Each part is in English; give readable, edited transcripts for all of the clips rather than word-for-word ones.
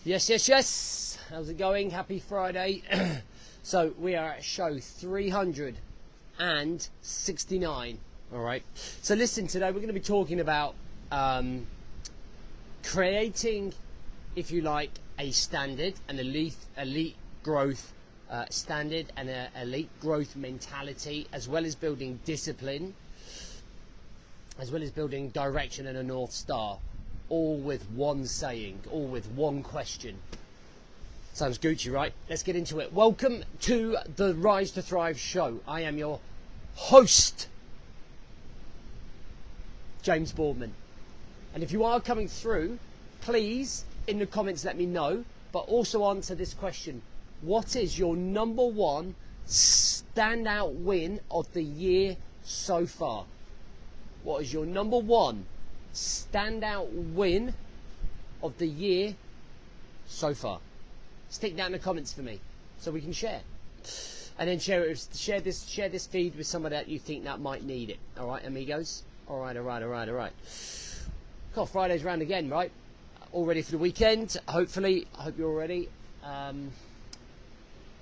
Yes. How's it going? Happy Friday. So we are at show 369. All right. So listen, today we're going to be talking about creating, if you like, a standard, an elite growth standard, and an elite growth mentality, as well as building discipline, as well as building direction and a North Star. All with one saying, all with one question. Sounds Gucci, right? Let's get into it. Welcome to the Rise to Thrive show. I am your host, James Boardman. And if you are coming through, please, in the comments, let me know. But also answer this question. What is your number one standout win of the year so far? What is your number one standout win of the year so far? Stick that in the comments for me so we can share, and then share this feed with someone that you think that might need it. All right, amigos. All right. God, Friday's round again, right? All ready for the weekend, hopefully. I hope you're all ready.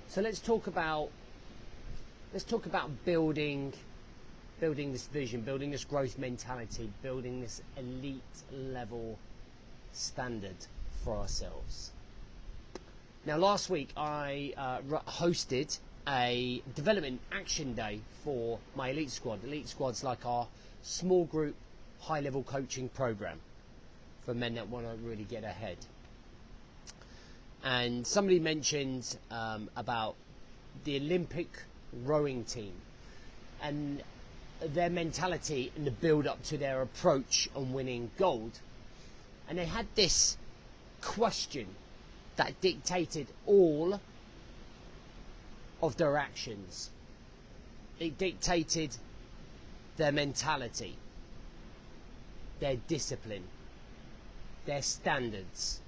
So let's talk about building this vision, building this growth mentality, building this elite level standard for ourselves. Now, last week I hosted a development action day for my elite squad. Elite squad's like our small group, high level coaching program for men that want to really get ahead. And somebody mentioned about the Olympic rowing team and their mentality in the build up to their approach on winning gold. And they had this question that dictated all of their actions. It dictated their mentality, their discipline, their standards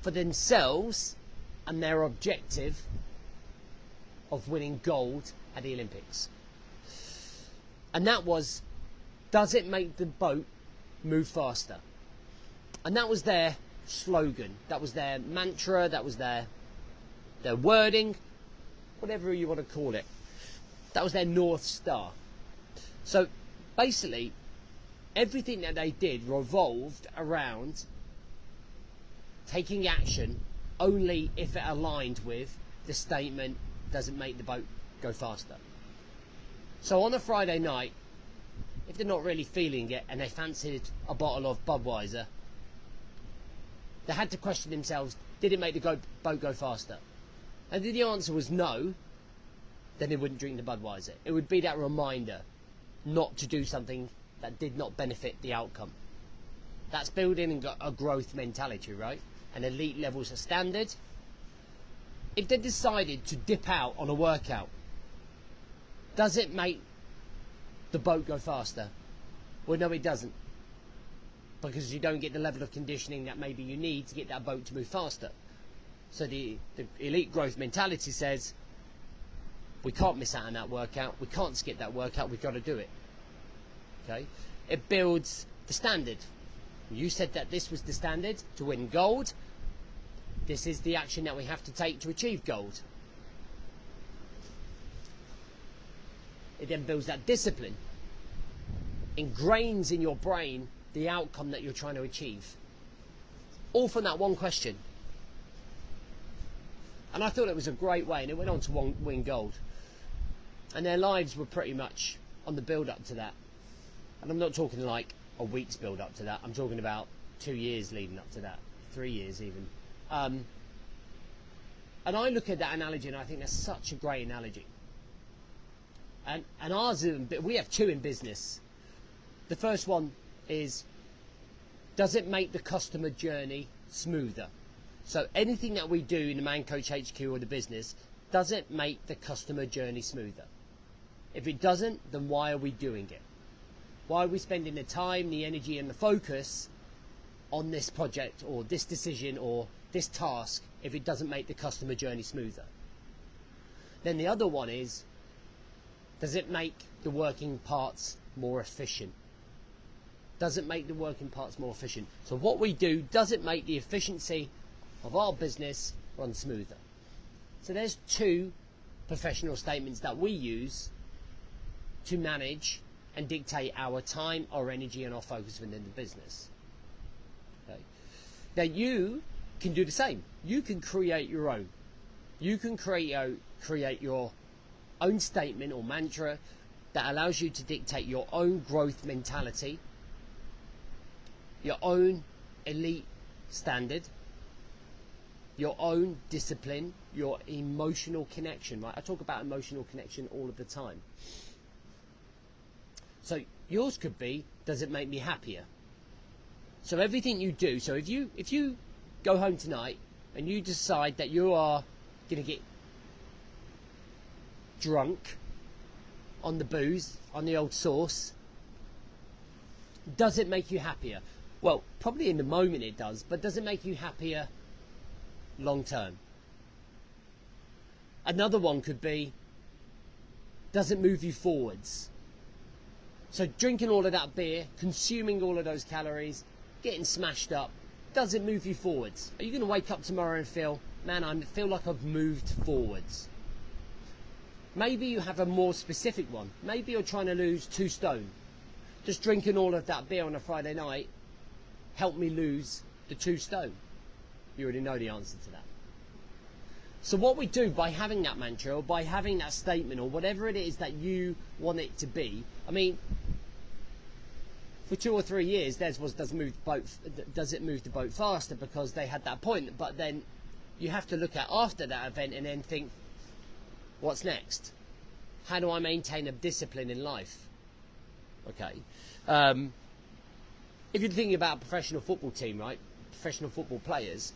for themselves and their objective of winning gold at the Olympics. And that was, does it make the boat move faster? And that was their slogan. That was their mantra. That was their wording, whatever you want to call it. That was their North Star. So basically, everything that they did revolved around taking action only if it aligned with the statement, does it make the boat go faster? So on a Friday night, if they're not really feeling it and they fancied a bottle of Budweiser, they had to question themselves, did it make the boat go faster? And if the answer was no, then they wouldn't drink the Budweiser. It would be that reminder not to do something that did not benefit the outcome. That's building a growth mentality, right? An elite levels of standard. If they decided to dip out on a workout, does it make the boat go faster? Well, no, it doesn't. Because you don't get the level of conditioning that maybe you need to get that boat to move faster. So the elite growth mentality says, we can't miss out on that workout. We can't skip that workout. We've got to do it. Okay? It builds the standard. You said that this was the standard to win gold. This is the action that we have to take to achieve gold. It then builds that discipline, ingrains in your brain the outcome that you're trying to achieve. All from that one question. And I thought it was a great way, and it went on to win gold. And their lives were pretty much on the build up to that. And I'm not talking like a week's build up to that. I'm talking about 2 years leading up to that, 3 years even. And I look at that analogy and I think that's such a great analogy. And ours, we have two in business. The first one is, does it make the customer journey smoother? So anything that we do in the Man Coach HQ or the business, does it make the customer journey smoother? If it doesn't, then why are we doing it? Why are we spending the time, the energy and the focus on this project or this decision or this task if it doesn't make the customer journey smoother? Then the other one is, does it make the working parts more efficient? Does it make the working parts more efficient? So what we do, does it make the efficiency of our business run smoother. So there's 2 professional statements that we use to manage and dictate our time, our energy, and our focus within the business. Okay. Now you can do the same. You can create your own. You can create your own statement or mantra that allows you to dictate your own growth mentality, your own elite standard, your own discipline, your emotional connection, right? I talk about emotional connection all of the time. So yours could be, does it make me happier? So everything you do, so if you go home tonight and you decide that you are going to get drunk on the booze, on the old sauce, does it make you happier? Well, probably in the moment it does, but does it make you happier long term? Another one could be, does it move you forwards? So drinking all of that beer, consuming all of those calories, getting smashed up, does it move you forwards? Are you going to wake up tomorrow and feel, man, I feel like I've moved forwards? Maybe you have a more specific one. Maybe you're trying to lose 2 stone. Just drinking all of that beer on a Friday night helped me lose the 2 stone. You already know the answer to that. So what we do by having that mantra or by having that statement or whatever it is that you want it to be, I mean, for 2 or 3 years, theirs was, does it move the boat faster, because they had that point. But then you have to look at after that event and then think, what's next? How do I maintain a discipline in life? Okay. If you're thinking about a professional football team, right? Professional football players.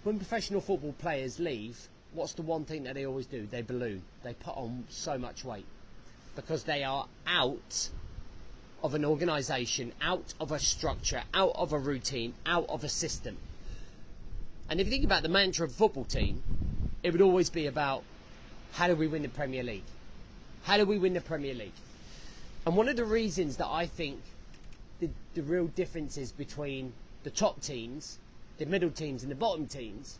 When professional football players leave, what's the one thing that they always do? They balloon. They put on so much weight because they are out of an organisation, out of a structure, out of a routine, out of a system. And if you think about the mantra of a football team, it would always be about, how do we win the Premier League? How do we win the Premier League? And one of the reasons that I think the real differences between the top teams, the middle teams and the bottom teams,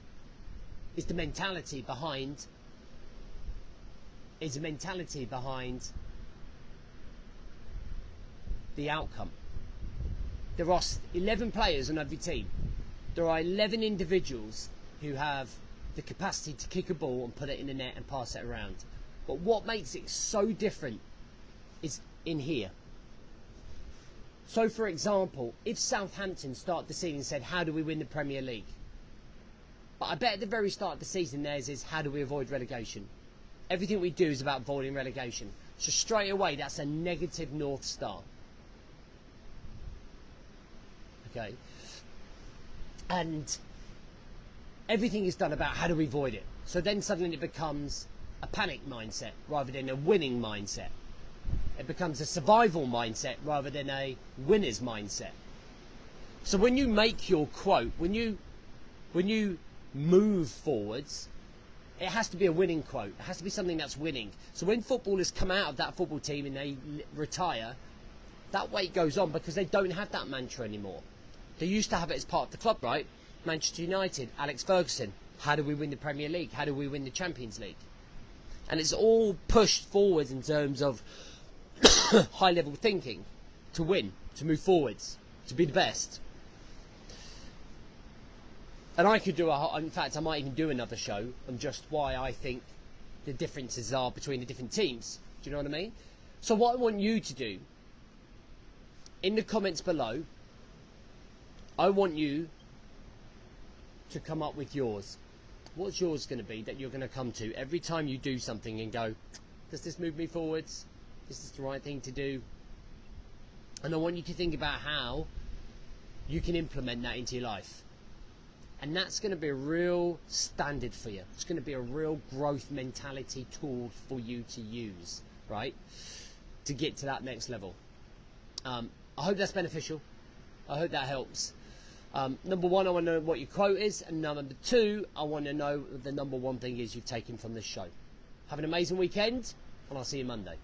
is the mentality behind the outcome. There are 11 players on every team. There are 11 individuals who have the capacity to kick a ball and put it in the net and pass it around. But what makes it so different is in here. So for example, if Southampton start the season and said, how do we win the Premier League? But I bet at the very start of the season theirs is, how do we avoid relegation? Everything we do is about avoiding relegation. So straight away that's a negative North Star. Okay? And everything is done about how do we avoid it. So then suddenly it becomes a panic mindset rather than a winning mindset. It becomes a survival mindset rather than a winner's mindset. So when you make your quote, when you move forwards, it has to be a winning quote. It has to be something that's winning. So when footballers come out of that football team and they retire, that weight goes on because they don't have that mantra anymore. They used to have it as part of the club, right? Manchester United, Alex Ferguson. How do we win the Premier League? How do we win the Champions League? And it's all pushed forwards in terms of high-level thinking to win, to move forwards, to be the best. And I could do in fact, I might even do another show on just why I think the differences are between the different teams. Do you know what I mean? So what I want you to do, in the comments below, I want you to come up with yours. What's yours going to be that you're going to come to every time you do something and go, does this move me forwards? Is this the right thing to do? And I want you to think about how you can implement that into your life. And that's going to be a real standard for you. It's going to be a real growth mentality tool for you to use, right? To get to that next level. I hope that's beneficial. I hope that helps. Number one, I want to know what your quote is. And number two, I want to know what the number one thing is you've taken from this show. Have an amazing weekend, and I'll see you Monday.